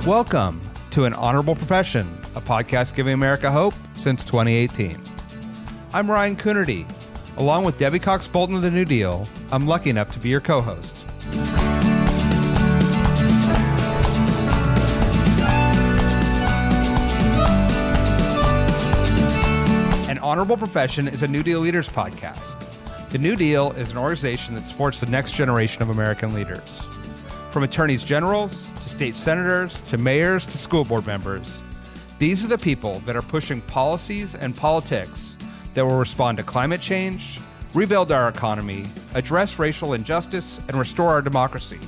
Welcome to An Honorable Profession, a podcast giving America hope since 2018. I'm Ryan Coonerty. Along with Debbie Cox Bolton of the New Deal, I'm lucky enough to be your co-host. An Honorable Profession is a New Deal Leaders podcast. The New Deal is an organization that supports the next generation of American leaders. From attorneys generals to state senators to mayors to school board members, these are the people that are pushing policies and politics that will respond to climate change, rebuild our economy, address racial injustice, and restore our democracy.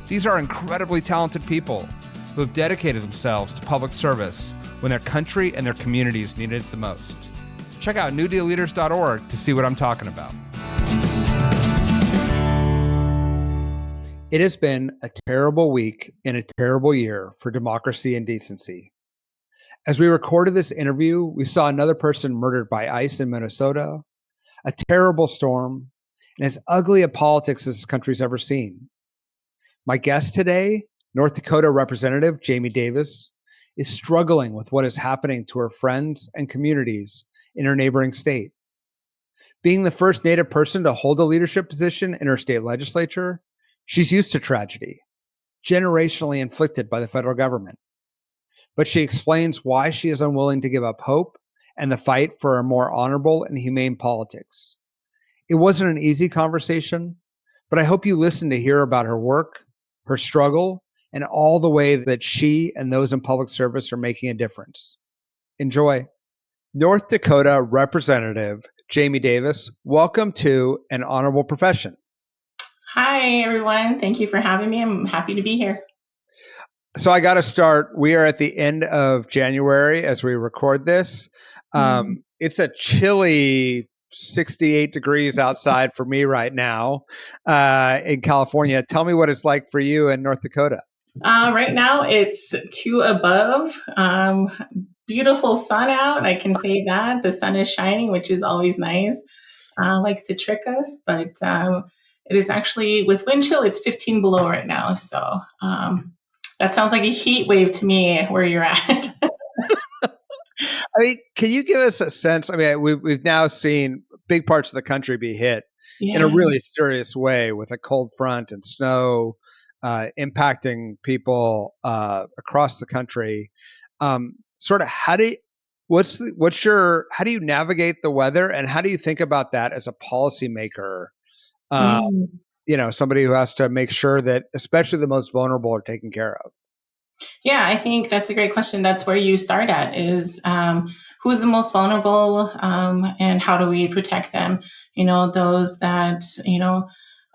These are incredibly talented people who have dedicated themselves to public service when their country and their communities needed it the most. Check out newdealleaders.org to see what I'm talking about. It has been a terrible week and a terrible year for democracy and decency. As we recorded this interview, we saw another person murdered by ICE in Minnesota, a terrible storm, and as ugly a politics as this country's ever seen. My guest today, North Dakota Representative Jayme Davis, is struggling with what is happening to her friends and communities in her neighboring state. Being the first Native person to hold a leadership position in her state legislature, she's used to tragedy, generationally inflicted by the federal government. But she explains why she is unwilling to give up hope and the fight for a more honorable and humane politics. It wasn't an easy conversation, but I hope you listen to hear about her work, her struggle, and all the ways that she and those in public service are making a difference. Enjoy. North Dakota Representative Jayme Davis, welcome to An Honorable Profession. Hi, everyone. Thank you for having me. I'm happy to be here. So I got to start. We are at the end of January as we record this. It's a chilly 68 degrees outside for me right now in California. Tell me what it's like for you in North Dakota. Right now, it's 2 above. Beautiful sun out. I can say that. The sun is shining, which is always nice. Likes to trick us, but it is actually, with wind chill, it's 15 below right now. So that sounds like a heat wave to me where you're at. I mean, can you give us a sense? I mean, we've now seen big parts of the country be hit in a really serious way with a cold front and snow impacting people across the country. Sort of, how do you navigate the weather, and how do you think about that as a policymaker? Somebody who has to make sure that especially the most vulnerable are taken care of. Yeah, I think that's a great question. That's where you start at is who's the most vulnerable and how do we protect them? Those that,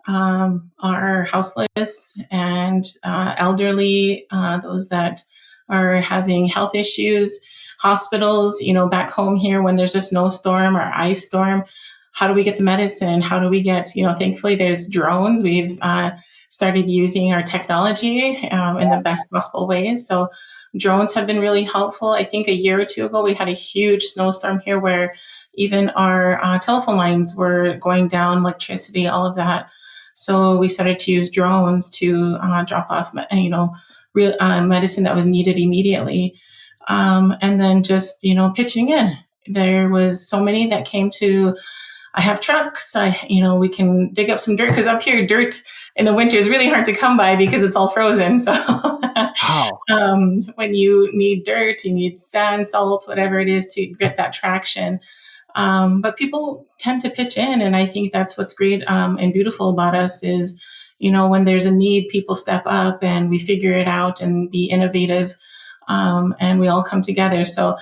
are houseless and elderly, those that are having health issues, hospitals, back home here when there's a snowstorm or ice storm. How do we get the medicine? How do we get, thankfully there's drones. We've started using our technology in the best possible ways. So drones have been really helpful. I think a year or two ago, we had a huge snowstorm here where even our telephone lines were going down, electricity, all of that. So we started to use drones to drop off, real medicine that was needed immediately. And then just, pitching in. There was so many that came to, I have trucks, we can dig up some dirt, because up here, dirt in the winter is really hard to come by because it's all frozen. So when you need dirt, you need sand, salt, whatever it is to get that traction. But people tend to pitch in. And I think that's what's great and beautiful about us is, when there's a need, people step up and we figure it out and be innovative. And we all come together. So,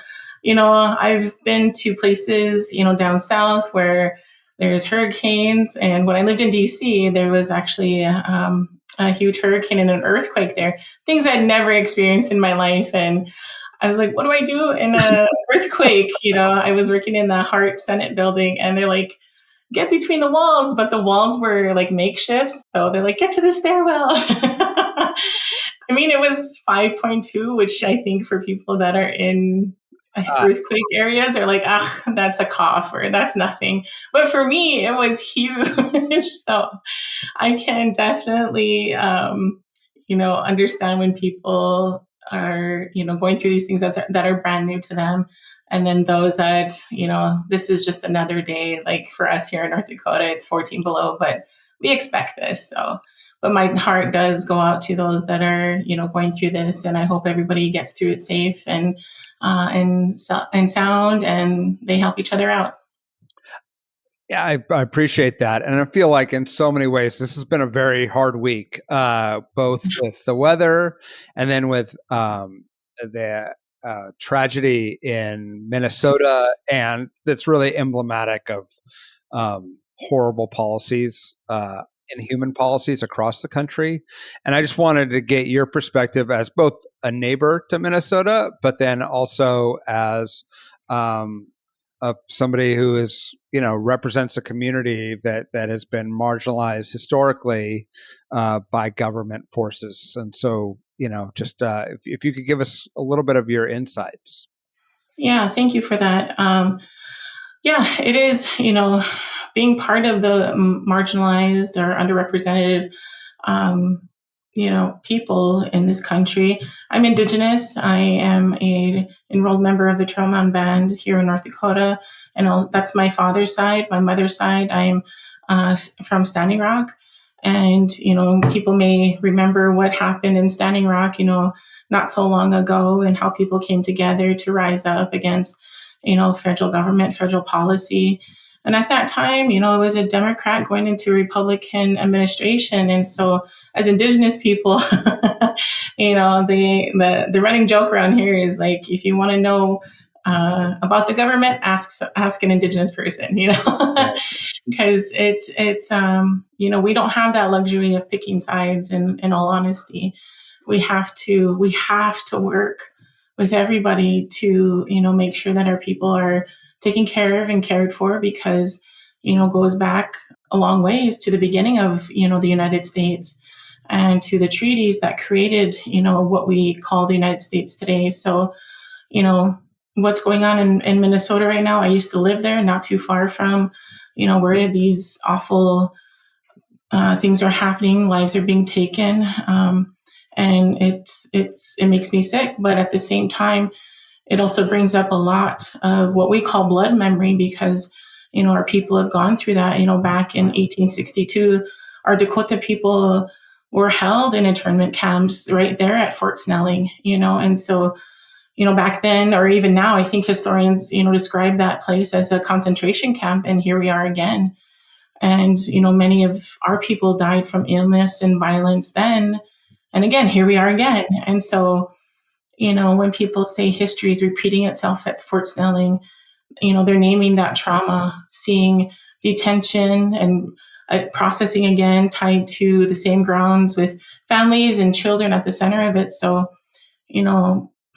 I've been to places, down south where there's hurricanes. And when I lived in DC, there was actually a huge hurricane and an earthquake there, things I'd never experienced in my life. And I was like, what do I do in an earthquake? I was working in the Hart Senate building and they're like, get between the walls. But the walls were like makeshifts. So they're like, get to the stairwell. I mean, it was 5.2, which I think for people that are in earthquake areas are like, that's a cough or that's nothing. But for me, it was huge. So I can definitely, understand when people are, going through these things that are brand new to them. And then those that, this is just another day. Like for us here in North Dakota, it's 14 below, but we expect this. So, but my heart does go out to those that are, going through this. And I hope everybody gets through it safe and sound, and they help each other out. Yeah, I appreciate that. And I feel like in so many ways, this has been a very hard week, both with the weather and then with the tragedy in Minnesota. And that's really emblematic of horrible policies, inhuman policies across the country. And I just wanted to get your perspective as both a neighbor to Minnesota, but then also as somebody who is, represents a community that has been marginalized historically by government forces. And so, just if you could give us a little bit of your insights. Yeah, thank you for that. Yeah, it is, being part of the marginalized or underrepresented, people in this country. I'm indigenous. I am a enrolled member of the Trail Mountain Band here in North Dakota, and that's my father's side. My mother's side, I'm from Standing Rock, and people may remember what happened in Standing Rock, not so long ago, and how people came together to rise up against, federal government, federal policy. And at that time, it was a Democrat going into a Republican administration. And so as indigenous people, the running joke around here is like, if you want to know about the government, ask an indigenous person, because it's we don't have that luxury of picking sides. In all honesty, we have to work with everybody to make sure that our people are taken care of and cared for, because goes back a long ways to the beginning of the United States and to the treaties that created what we call the United States today. So what's going on in Minnesota right now, I used to live there, not too far from where these awful things are happening, lives are being taken, and it makes me sick. But at the same time, it also brings up a lot of what we call blood memory, because our people have gone through that. Back in 1862, our Dakota people were held in internment camps right there at Fort Snelling. And so back then, or even now, I think historians describe that place as a concentration camp, and here we are again. And many of our people died from illness and violence then, and again, here we are again. And so when people say history is repeating itself at Fort Snelling, they're naming that trauma, seeing detention and processing again tied to the same grounds with families and children at the center of it. So,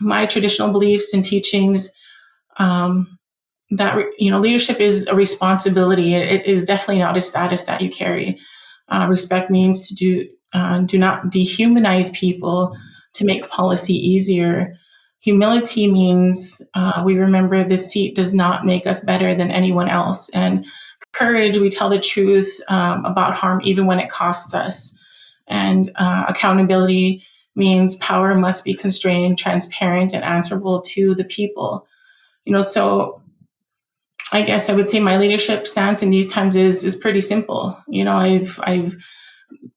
my traditional beliefs and teachings, that leadership is a responsibility. It is definitely not a status that you carry. Respect means to do not dehumanize people to make policy easier. Humility means we remember this seat does not make us better than anyone else. And courage, we tell the truth about harm even when it costs us. And accountability means power must be constrained, transparent, and answerable to the people. So I guess I would say my leadership stance in these times is pretty simple. I've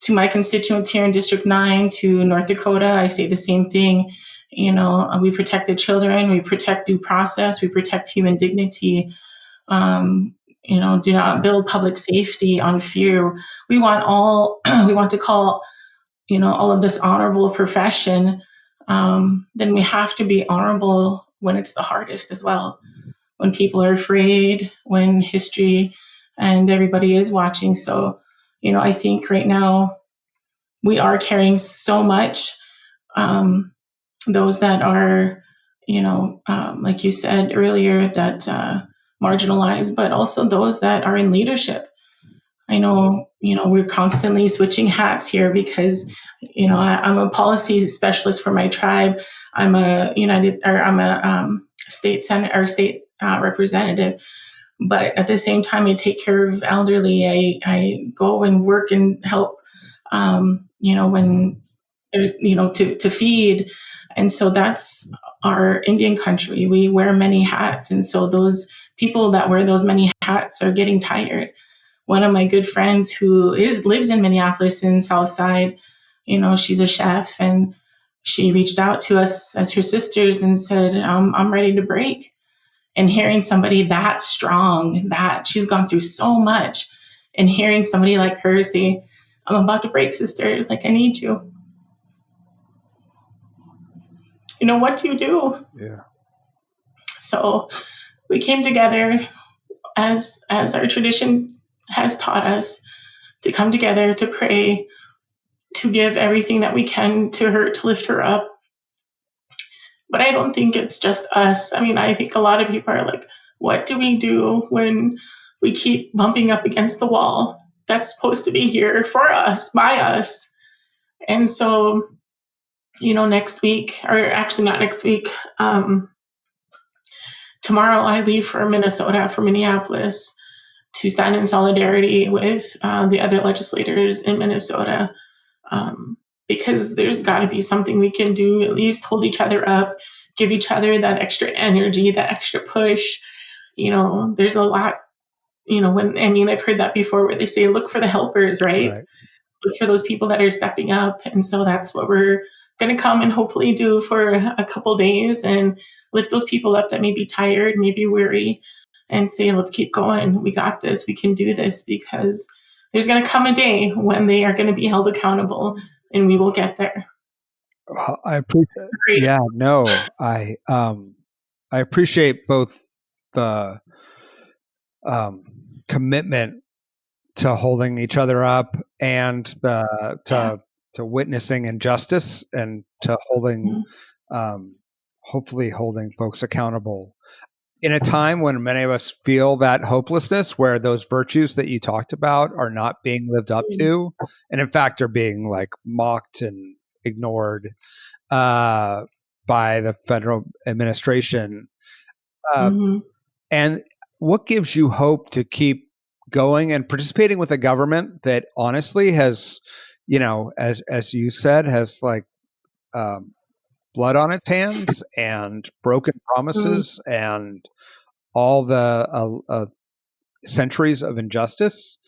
to my constituents here in District 9, to North Dakota, I say the same thing. We protect the children, we protect due process, we protect human dignity. Do not build public safety on fear. We want to call, all of this honorable profession. Then we have to be honorable when it's the hardest as well. When people are afraid, when history and everybody is watching. So, I think right now we are carrying so much. Those that are, like you said earlier, that marginalized, but also those that are in leadership. I know, we're constantly switching hats here because, I'm a policy specialist for my tribe. I'm a state senator or state representative. But at the same time, I take care of elderly. I go and work and help, when there's, to feed. And so that's our Indian country. We wear many hats. And so those people that wear those many hats are getting tired. One of my good friends who lives in Minneapolis in South Side, she's a chef, and she reached out to us as her sisters and said, I'm ready to break. And hearing somebody that strong, that she's gone through so much, and hearing somebody like her say, I'm about to break, sisters, like, I need you. What do you do? Yeah. So we came together as our tradition has taught us to come together, to pray, to give everything that we can to her, to lift her up. But I don't think it's just us. I mean, I think a lot of people are like, what do we do when we keep bumping up against the wall that's supposed to be here for us, by us? And so, next week, or actually not next week, tomorrow I leave for Minnesota, for Minneapolis, to stand in solidarity with the other legislators in Minnesota, because there's got to be something we can do, at least hold each other up, give each other that extra energy, that extra push. There's a lot, I've heard that before where they say, look for the helpers, right? Look for those people that are stepping up. And so that's what we're going to come and hopefully do for a couple days, and lift those people up that may be tired, maybe weary, and say, let's keep going. We got this. We can do this, because there's going to come a day when they are going to be held accountable, and we will get there. Well, I appreciate. Yeah, no, I appreciate both the commitment to holding each other up, and to witnessing injustice, and to holding, hopefully holding folks accountable in a time when many of us feel that hopelessness, where those virtues that you talked about are not being lived up to, and in fact are being like mocked and ignored by the federal administration. And what gives you hope to keep going and participating with a government that honestly has, as you said, has like blood on its hands, and broken promises, and all the centuries of injustice?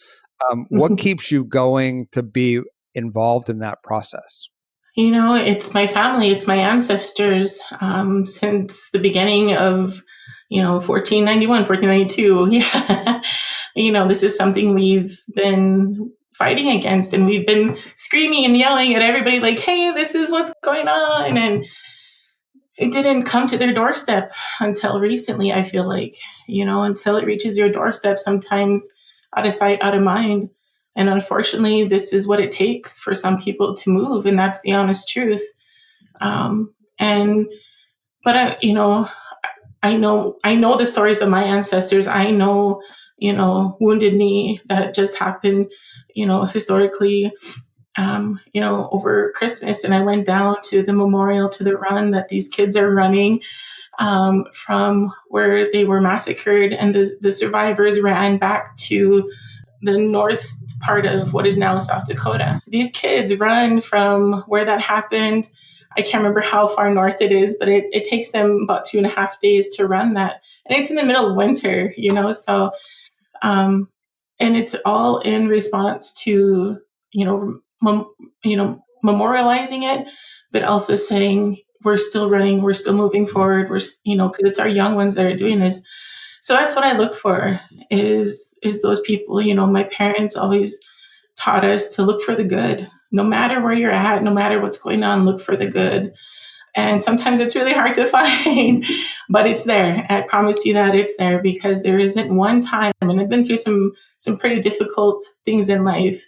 What keeps you going to be involved in that process? It's my family, it's my ancestors, since the beginning of 1491, 1492. Yeah. This is something we've been fighting against, and we've been screaming and yelling at everybody like, hey, this is what's going on. And it didn't come to their doorstep until recently, I feel like, until it reaches your doorstep, sometimes out of sight, out of mind. And unfortunately, this is what it takes for some people to move, and that's the honest truth. But I know the stories of my ancestors. I know, Wounded Knee that just happened, historically, over Christmas. And I went down to the memorial, to the run that these kids are running, from where they were massacred, and the survivors ran back to the north part of what is now South Dakota. These kids run from where that happened. I can't remember how far north it is, but it takes them about 2.5 days to run that. And it's in the middle of winter, so, and it's all in response to, memorializing it, but also saying, we're still running, we're still moving forward, because it's our young ones that are doing this. So that's what I look for, is those people. My parents always taught us to look for the good. No matter where you're at, no matter what's going on, look for the good. And sometimes it's really hard to find, but it's there. I promise you that it's there, because there isn't one time, and I've been through some pretty difficult things in life.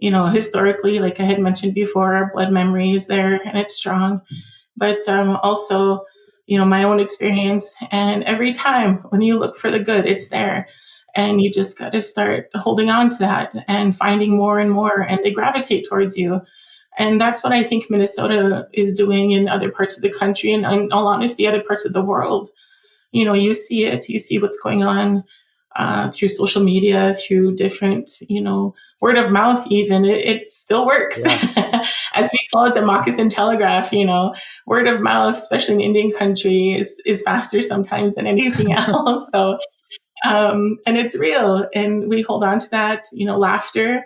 Historically, like I had mentioned before, our blood memory is there and it's strong. But also, my own experience. And every time when you look for the good, it's there. And you just got to start holding on to that and finding more and more, and they gravitate towards you. And that's what I think Minnesota is doing in other parts of the country, and in all honesty, other parts of the world. You see it, you see what's going on, through social media, through different, word of mouth, even it still works. Yeah. As we call it, the moccasin telegraph, word of mouth, especially in Indian country, is faster sometimes than anything else. So, and it's real. And we hold on to that, laughter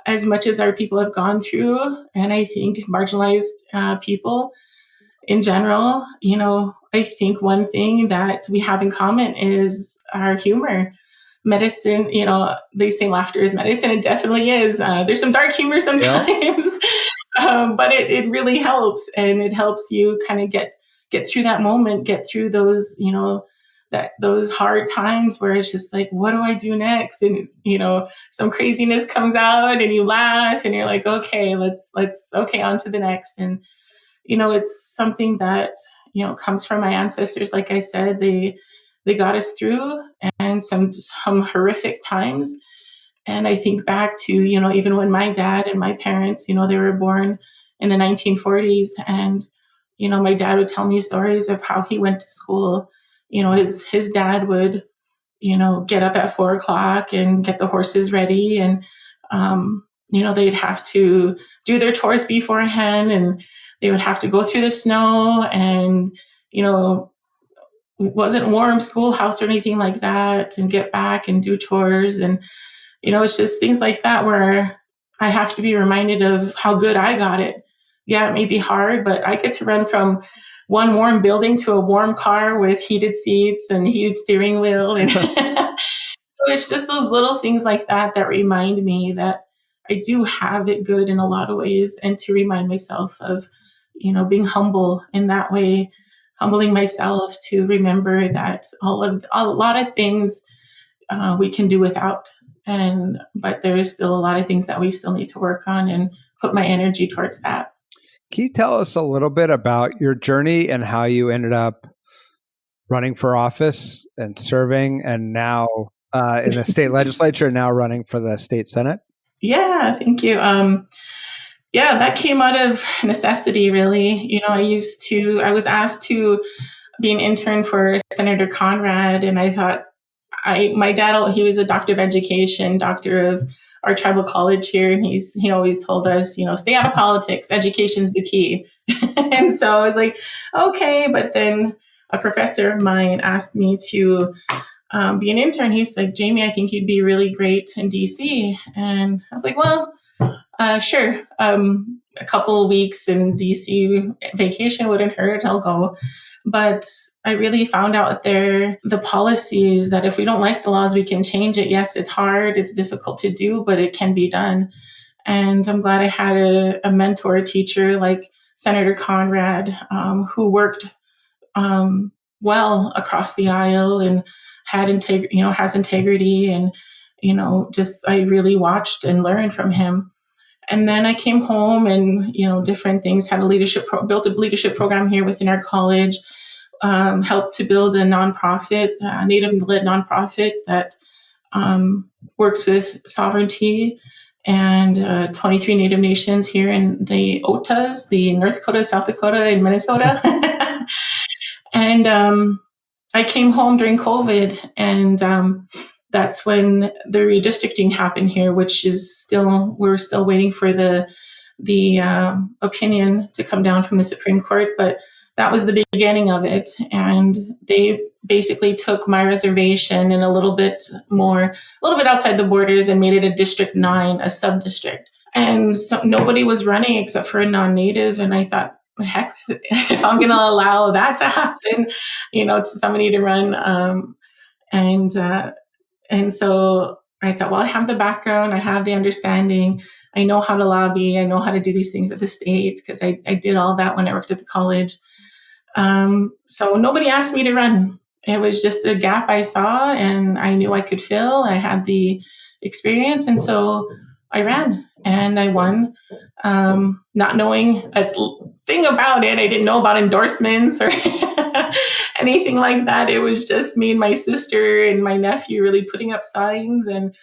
as much as our people have gone through. And I think marginalized people in general, I think one thing that we have in common is our humor. Medicine, they say laughter is medicine. It definitely is. There's some dark humor sometimes, but it really helps, and it helps you kind of get through that moment, get through those, those hard times where it's just like, what do I do next? And some craziness comes out, and you laugh, and you're like, okay, let's okay, on to the next. And it's something that comes from my ancestors. Like I said, they got us through, and some horrific times. And I think back to even when my dad and my parents, they were born in the 1940s, and my dad would tell me stories of how he went to school. His dad would get up at 4 o'clock and get the horses ready, and they'd have to do their chores beforehand, and they would have to go through the snow, and it wasn't warm schoolhouse or anything like that, and get back and do chores. And it's just things like that where I have to be reminded of how good I got it. Yeah, it may be hard, but I get to run from one warm building to a warm car with heated seats and heated steering wheel. And so it's just those little things like that remind me that I do have it good in a lot of ways, and to remind myself of, being humble in that way, humbling myself to remember that a lot of things we can do without, but there is still a lot of things that we still need to work on, and put my energy towards that. Can you tell us a little bit about your journey and how you ended up running for office and serving, and now in the state legislature, and now running for the state Senate? Yeah, thank you. Yeah, that came out of necessity, really. I was asked to be an intern for Senator Conrad, and I thought, my dad, he was a doctor of education, doctor of our tribal college here, and he always told us, stay out of politics, education's the key. And so I was like, okay. But then a professor of mine asked me to be an intern. He's like, Jayme, I think you'd be really great in DC. And I was like, well, sure. A couple of weeks in DC vacation wouldn't hurt. I'll go. But I really found out there the policies that if we don't like the laws, we can change it. Yes, it's hard, it's difficult to do, but it can be done. And I'm glad I had a mentor, a teacher like Senator Conrad, who worked well across the aisle, and has integrity, and just I really watched and learned from him. And then I came home, and different things, had built a leadership program here within our college, helped to build a nonprofit, Native-led nonprofit that works with sovereignty and 23 Native nations here in the OTAs, the North Dakota, South Dakota, and Minnesota. And I came home during COVID, and that's when the redistricting happened here, which is we're still waiting for the opinion to come down from the Supreme Court. But that was the beginning of it. And they basically took my reservation and a little bit outside the borders, and made it a District 9, a sub-district. And so nobody was running except for a non-Native. And I thought, heck, if I'm going to allow that to happen, somebody to run. And so I thought, well, I have the background, I have the understanding, I know how to lobby, I know how to do these things at the state, because I did all that when I worked at the college. So nobody asked me to run. It was just a gap I saw, and I knew I could fill. I had the experience, and so I ran, and I won, not knowing a thing about it. I didn't know about endorsements or anything like that. It was just me and my sister and my nephew really putting up signs and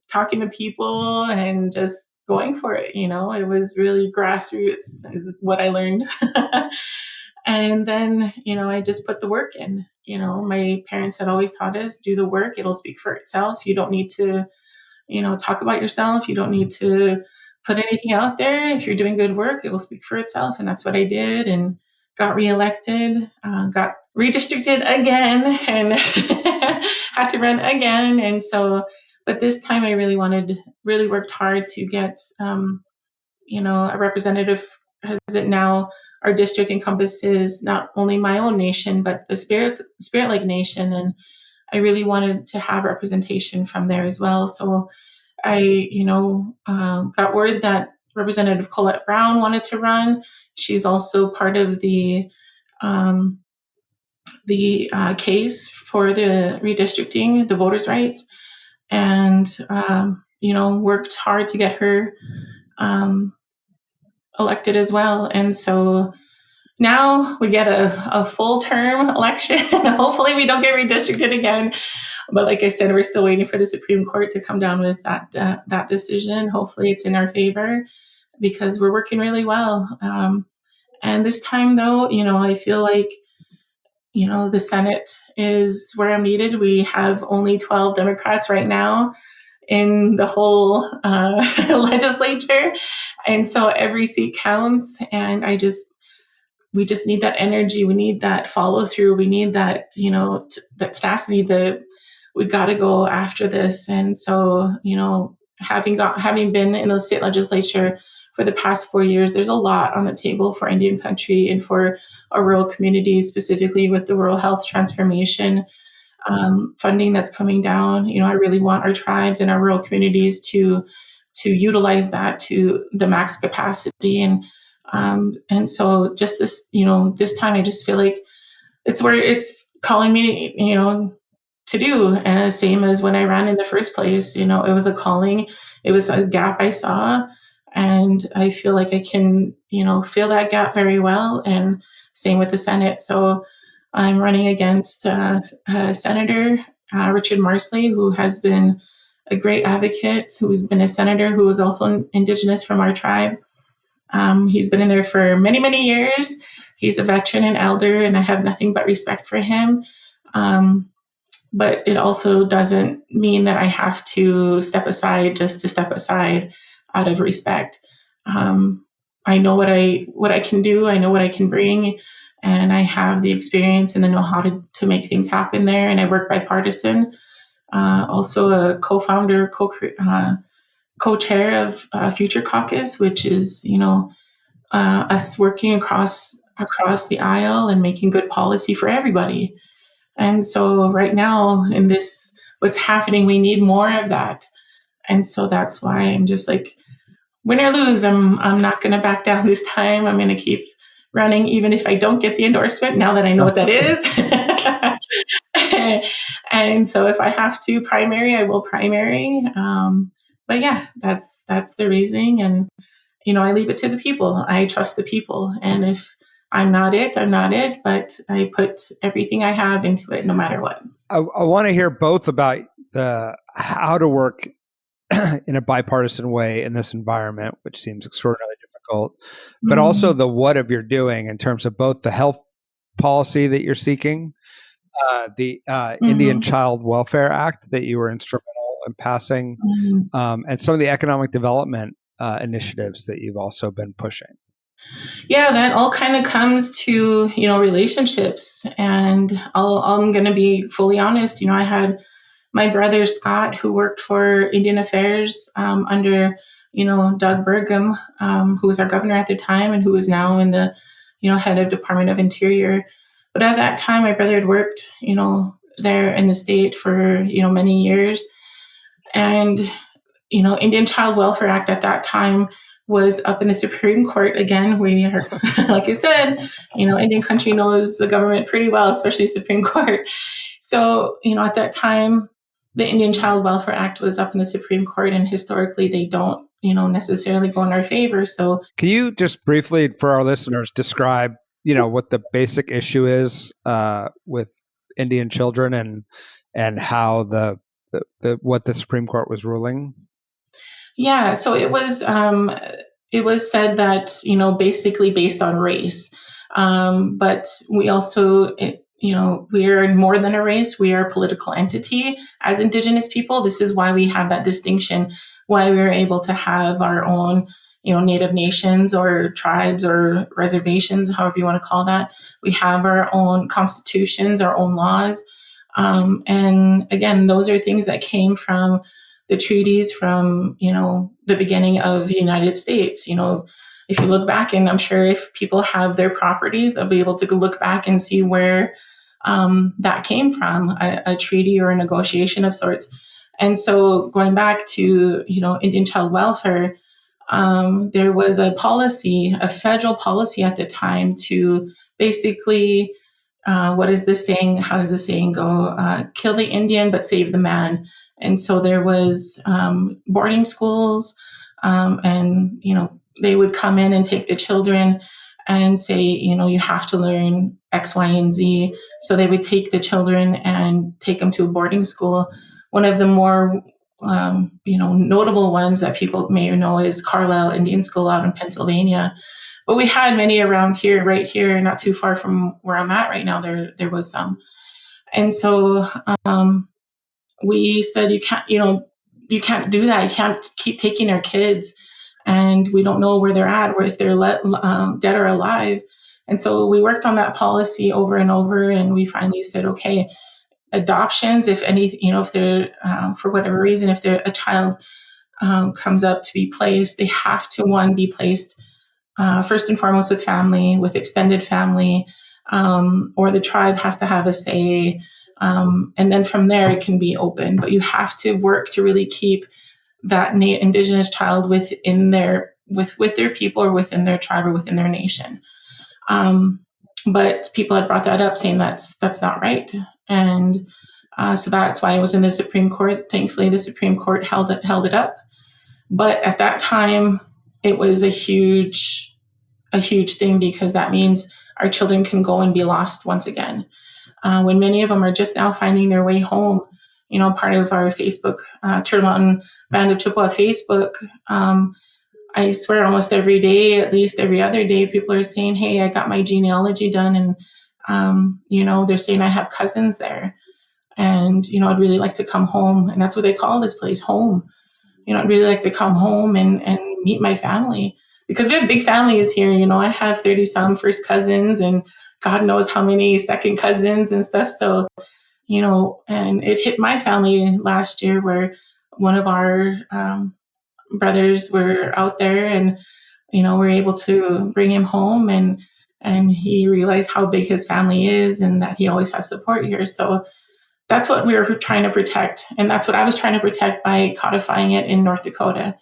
talking to people and just going for it. It was really grassroots is what I learned. And then, I just put the work in, my parents had always taught us, do the work, it'll speak for itself. You don't need to, talk about yourself. You don't need to put anything out there. If you're doing good work, it will speak for itself. And that's what I did, and got reelected, got redistricted again, and had to run again. And so, but this time I really worked hard to get, a representative, because it now, our district encompasses not only my own nation, but the Spirit Lake Nation. And I really wanted to have representation from there as well. So I, got word that Representative Colette Brown wanted to run. She's also part of the case for the redistricting, the voters' rights, and worked hard to get her elected as well. And so now we get a full term election. Hopefully we don't get redistricted again. But like I said, we're still waiting for the Supreme Court to come down with that decision. Hopefully it's in our favor, because we're working really well. And this time, though, I feel like, the Senate is where I'm needed. We have only 12 Democrats right now in the whole legislature. And so every seat counts. And we just need that energy. We need that follow through. We need that, that tenacity, we got to go after this. And so, having been in the state legislature for the past 4 years, there's a lot on the table for Indian country and for our rural communities, specifically with the rural health transformation funding that's coming down. I really want our tribes and our rural communities to utilize that to the max capacity. And so just this, this time I just feel like it's where it's calling me, to do. Same as when I ran in the first place, it was a calling, it was a gap I saw, and I feel like I can, fill that gap very well. And same with the Senate. So I'm running against Senator Richard Marsley, who has been a great advocate, who's been a senator who is also indigenous from our tribe. He's been in there for many, many years. He's a veteran and elder, and I have nothing but respect for him. But it also doesn't mean that I have to step aside just to step aside out of respect. I know what I can do. I know what I can bring, and I have the experience and the know-how to make things happen there. And I work bipartisan. Also a co-founder, co-chair of Future Caucus, which is us working across the aisle and making good policy for everybody. And so right now in this, what's happening, we need more of that. And so that's why I'm just like, win or lose, I'm not going to back down this time. I'm going to keep running, even if I don't get the endorsement, now that I know what that is. And so if I have to primary, I will primary. But yeah, that's the reasoning. And, I leave it to the people. I trust the people. And if I'm not it, I'm not it, but I put everything I have into it no matter what. I want to hear both about how to work in a bipartisan way in this environment, which seems extraordinarily difficult, but also the what of you're doing in terms of both the health policy that you're seeking, the Indian Child Welfare Act that you were instrumental in passing, and some of the economic development initiatives that you've also been pushing. Yeah, that all kind of comes to, relationships. And I'm going to be fully honest. I had my brother, Scott, who worked for Indian Affairs under, Doug Burgum, who was our governor at the time and who is now in the, head of Department of Interior. But at that time, my brother had worked, there in the state for, many years. And, Indian Child Welfare Act at that time was up in the Supreme Court. Again, we are, like I said, Indian country knows the government pretty well, especially Supreme Court. So, at that time, the Indian Child Welfare Act was up in the Supreme Court, and historically they don't, necessarily go in our favor. So can you just briefly, for our listeners, describe, what the basic issue is with Indian children and how what the Supreme Court was ruling? Yeah, so it was said that, basically based on race. But we also, we are more than a race. We are a political entity as Indigenous people. This is why we have that distinction, why we are able to have our own, Native nations or tribes or reservations, however you want to call that. We have our own constitutions, our own laws. And again, those are things that came from the treaties from, the beginning of the United States. If you look back, and I'm sure if people have their properties, they'll be able to look back and see where that came from, a treaty or a negotiation of sorts. And so going back to, Indian child welfare, there was a policy, a federal policy at the time to basically, what is the saying? How does the saying go? Kill the Indian, but save the man. And so there was boarding schools, and, they would come in and take the children and say, you have to learn X, Y, and Z. So they would take the children and take them to a boarding school. One of the more, notable ones that people may know is Carlisle Indian School out in Pennsylvania. But we had many around here, right here, not too far from where I'm at right now. There was some. And so we said, you can't do that. You can't keep taking our kids, and we don't know where they're at or if they're dead or alive. And so we worked on that policy over and over, and we finally said, okay, adoptions, if any, if they're, for whatever reason, if a child comes up to be placed, they have to, one, be placed first and foremost with family, with extended family, or the tribe has to have a say. And then from there, it can be open. But you have to work to really keep that Indigenous child within with their people or within their tribe or within their nation. But people had brought that up, saying that's not right. And so that's why I was in the Supreme Court. Thankfully, the Supreme Court held it up. But at that time, it was a huge thing, because that means our children can go and be lost once again. When many of them are just now finding their way home. Part of our Facebook, Turtle Mountain Band of Chippewa Facebook, I swear almost every day, at least every other day, people are saying, hey, I got my genealogy done. And, they're saying I have cousins there. And, I'd really like to come home. And that's what they call this place, home. I'd really like to come home and meet my family, because we have big families here. I have 30 some first cousins and God knows how many second cousins and stuff. So, and it hit my family last year, where one of our brothers were out there, and, we're able to bring him home, and he realized how big his family is and that he always has support here. So that's what we were trying to protect. And that's what I was trying to protect by codifying it in North Dakota.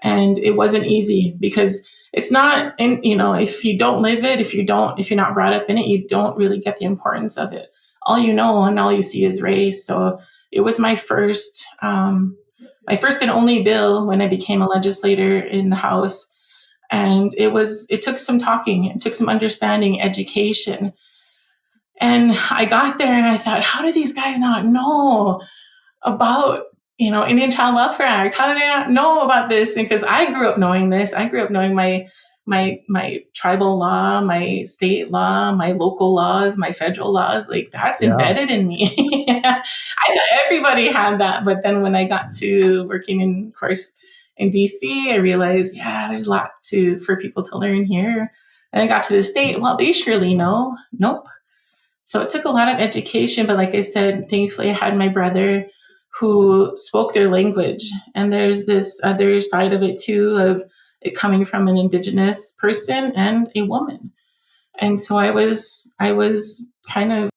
And it wasn't easy, because it's not, and if you don't live it, if you're not brought up in it, you don't really get the importance of it. All you know and all you see is race. So it was my first and only bill when I became a legislator in the House. And it took some talking, it took some understanding, education. And I got there and I thought, how do these guys not know about, Indian Child Welfare Act? How do they not know about this? Because I grew up knowing this. I grew up knowing my tribal law, my state law, my local laws, my federal laws. Like, that's embedded in me. I thought everybody had that. But then when I got to working in DC, I realized, there's a lot for people to learn here. And I got to the state. Well, they surely know. Nope. So it took a lot of education. But like I said, thankfully I had my brother who spoke their language. And there's this other side of it too, of it coming from an Indigenous person and a woman. And so I was kind of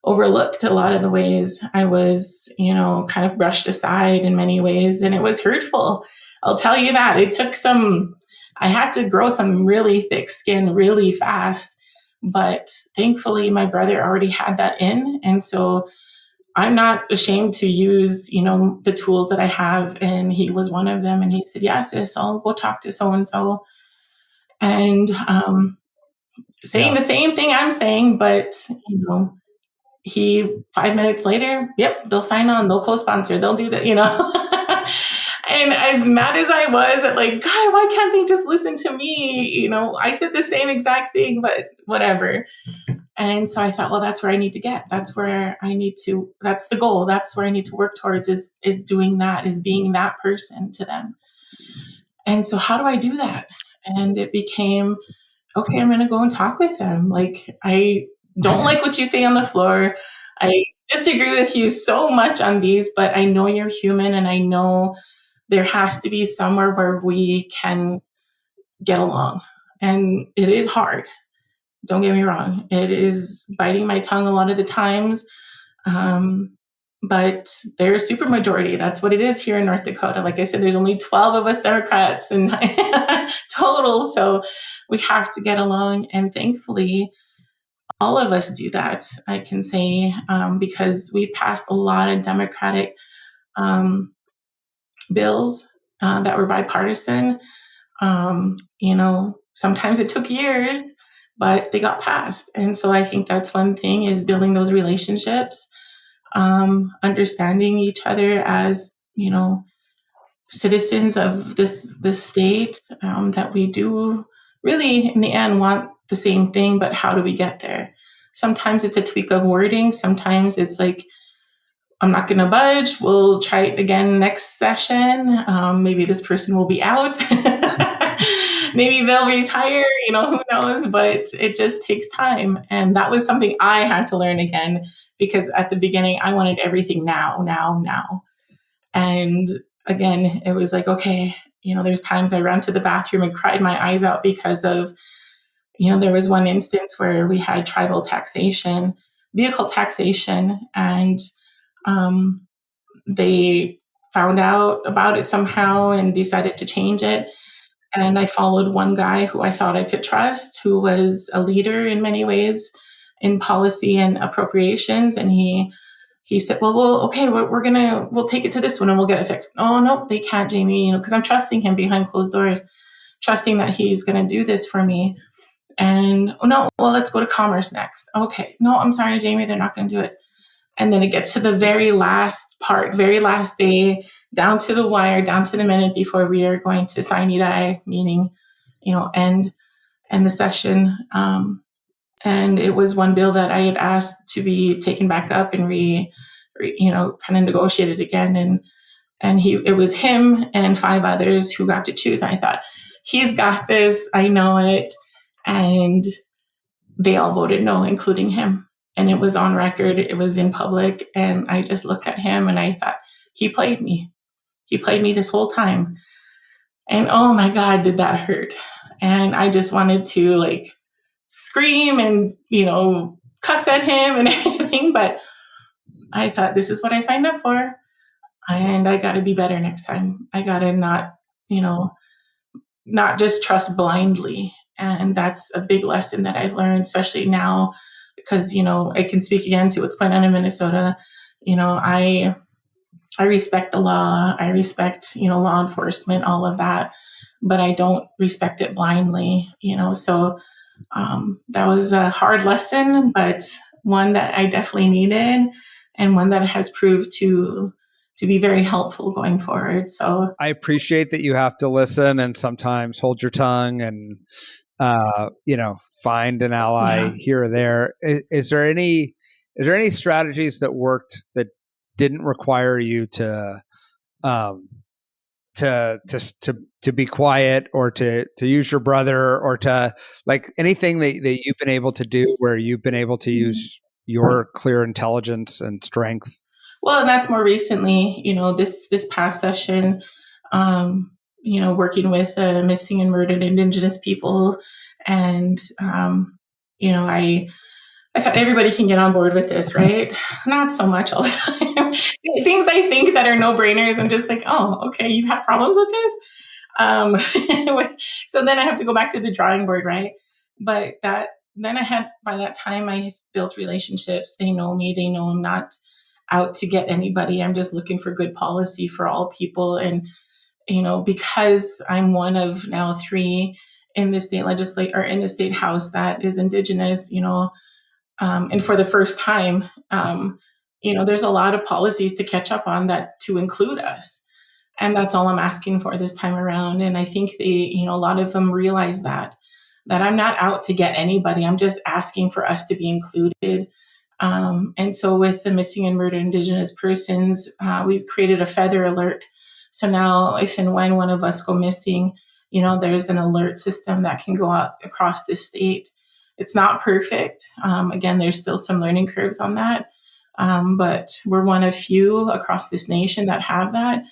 overlooked a lot of the ways. I was, kind of brushed aside in many ways, and it was hurtful. I'll tell you that. I had to grow some really thick skin really fast, but thankfully my brother already had that in. And so I'm not ashamed to use, the tools that I have. And he was one of them. And he said, yeah, sis, I'll go talk to so-and-so. And saying the same thing I'm saying, but, he 5 minutes later, yep, they'll sign on, they'll co-sponsor, they'll do that, And as mad as I was at, like, God, why can't they just listen to me? I said the same exact thing, but whatever. And so I thought, well, that's where I need to get. That's the goal. That's where I need to work towards is doing that, is being that person to them. And so how do I do that? And it became, okay, I'm going to go and talk with them. Like, I don't like what you say on the floor. I disagree with you so much on these, but I know you're human, and I know there has to be somewhere where we can get along. And it is hard. Don't get me wrong. It is biting my tongue a lot of the times. But they're a supermajority. That's what it is here in North Dakota. Like I said, there's only 12 of us Democrats and total. So we have to get along. And thankfully, all of us do that, I can say, because we've passed a lot of Democratic bills that were bipartisan. Sometimes it took years, but they got passed. And so I think that's one thing, is building those relationships, understanding each other as, citizens of this state, that we do really in the end want the same thing, but how do we get there? Sometimes it's a tweak of wording. Sometimes it's like, I'm not going to budge. We'll try it again next session. Maybe this person will be out. Maybe they'll retire, who knows? But it just takes time. And that was something I had to learn again, because at the beginning, I wanted everything now, now, now. And again, it was like, okay, there's times I ran to the bathroom and cried my eyes out because of, there was one instance where we had tribal taxation, vehicle taxation, and they found out about it somehow and decided to change it. And I followed one guy who I thought I could trust, who was a leader in many ways in policy and appropriations. And he said, well, okay, we'll take it to this one and we'll get it fixed. Oh, no, they can't, Jayme, because I'm trusting him behind closed doors, trusting that he's going to do this for me. And, oh, no, well, let's go to Commerce next. Okay, no, I'm sorry, Jayme, they're not going to do it. And then it gets to the very last part, very last day, down to the wire, down to the minute before we are going to sine die, meaning, end the session. And it was one bill that I had asked to be taken back up and kind of negotiated again. And it was him and 5 others who got to choose. And I thought, he's got this. I know it. And they all voted no, including him. And it was on record. It was in public. And I just looked at him and I thought, he played me. He played me this whole time. And oh my God, did that hurt. And I just wanted to scream and, cuss at him and everything. But I thought, this is what I signed up for. And I got to be better next time. I got to not just trust blindly. And that's a big lesson that I've learned, especially now, because, I can speak again to what's going on in Minnesota. I respect the law. I respect, law enforcement, all of that, but I don't respect it blindly, so that was a hard lesson, but one that I definitely needed, and one that has proved to be very helpful going forward. So I appreciate that you have to listen and sometimes hold your tongue and, find an ally here or there. Is there any strategies that worked that didn't require you to be quiet, or to use your brother, or to anything that you've been able to do where you've been able to use your clear intelligence and strength? Well, and that's more recently, this past session, working with missing and murdered indigenous people. And, I thought everybody can get on board with this, right? Not so much all the time. Things I think that are no-brainers, I'm just like, oh, okay, you have problems with this? So then I have to go back to the drawing board, right? But by that time, I built relationships. They know me. They know I'm not out to get anybody. I'm just looking for good policy for all people. And, because I'm one of now 3 in the state legislature, or in the state house, that is indigenous, and for the first time, there's a lot of policies to catch up on, that to include us. And that's all I'm asking for this time around. And I think a lot of them realize that. that I'm not out to get anybody. I'm just asking for us to be included. And so with the missing and murdered Indigenous persons, we've created a feather alert. So now if and when one of us go missing, there's an alert system that can go out across the state. It's not perfect. Again, there's still some learning curves on that. But we're one of few across this nation that have that.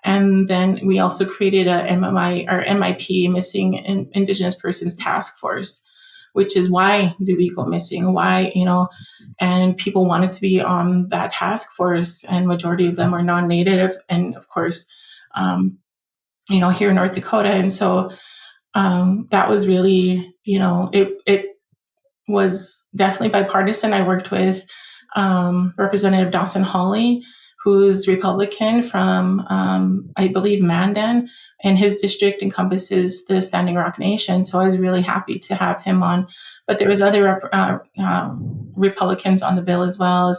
And then we also created a MIP, Missing Indigenous Persons Task Force, which is why do we go missing? Why, and people wanted to be on that task force, and majority of them are non-Native, and of course, here in North Dakota. And so that was really, it was definitely bipartisan. I worked with Representative Dawson Hawley, who's Republican from, I believe, Mandan, and his district encompasses the Standing Rock Nation. So I was really happy to have him on. But there was other Republicans on the bill as well,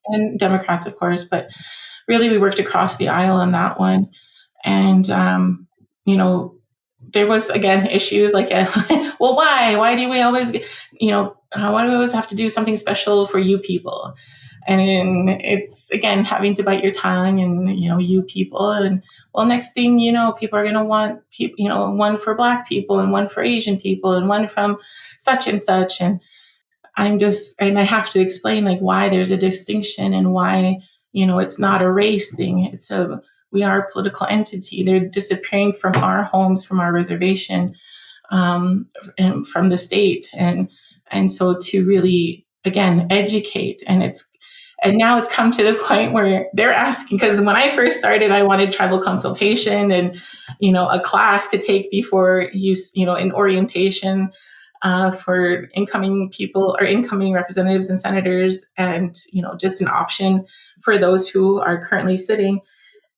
and Democrats, of course. But really, we worked across the aisle on that one. And, there was, again, issues like, well, why? Why do we always, why do we always have to do something special for you people? And it's, again, having to bite your tongue and, you people. And, well, next thing people are going to want, one for Black people and one for Asian people and one from such and such. And I have to explain, like, why there's a distinction and why, it's not a race thing. We are a political entity. They're disappearing from our homes, from our reservation, and from the state. And so to really, again, educate. And now it's come to the point where they're asking, because when I first started, I wanted tribal consultation and, a class to take before use, in orientation for incoming people or incoming representatives and senators, and, just an option for those who are currently sitting.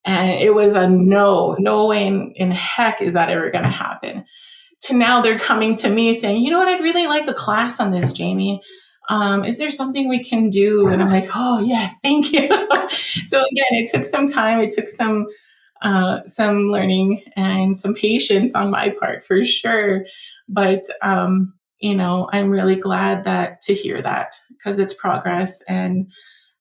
And it was a no way in heck is that ever going to happen. To now they're coming to me saying, you know what, I'd really like a class on this, Jayme. Is there something we can do? And I'm like, oh, yes, thank you. So again, it took some time. It took some learning and some patience on my part, for sure. But, I'm really glad to hear that, because it's progress and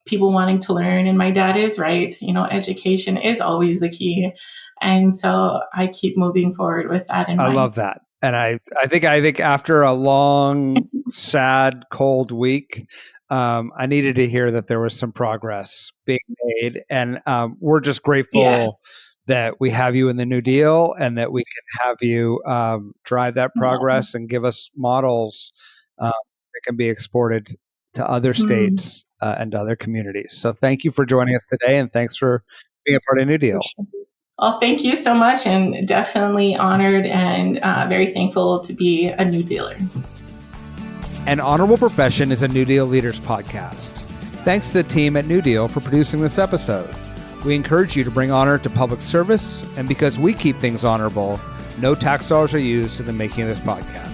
people wanting to learn. And my dad is right. Education is always the key. And so I keep moving forward with that in mind. I love that. And I think after a long, sad, cold week, I needed to hear that there was some progress being made. And we're just grateful that we have you in the New Deal and that we can have you drive that progress and give us models that can be exported to other states and other communities. So thank you for joining us today, and thanks for being a part of New Deal. Well, thank you so much, and definitely honored and very thankful to be a New Dealer. An Honorable Profession is a New Deal Leaders podcast. Thanks to the team at New Deal for producing this episode. We encourage you to bring honor to public service, and because we keep things honorable, no tax dollars are used in the making of this podcast.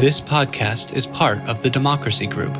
This podcast is part of the Democracy Group.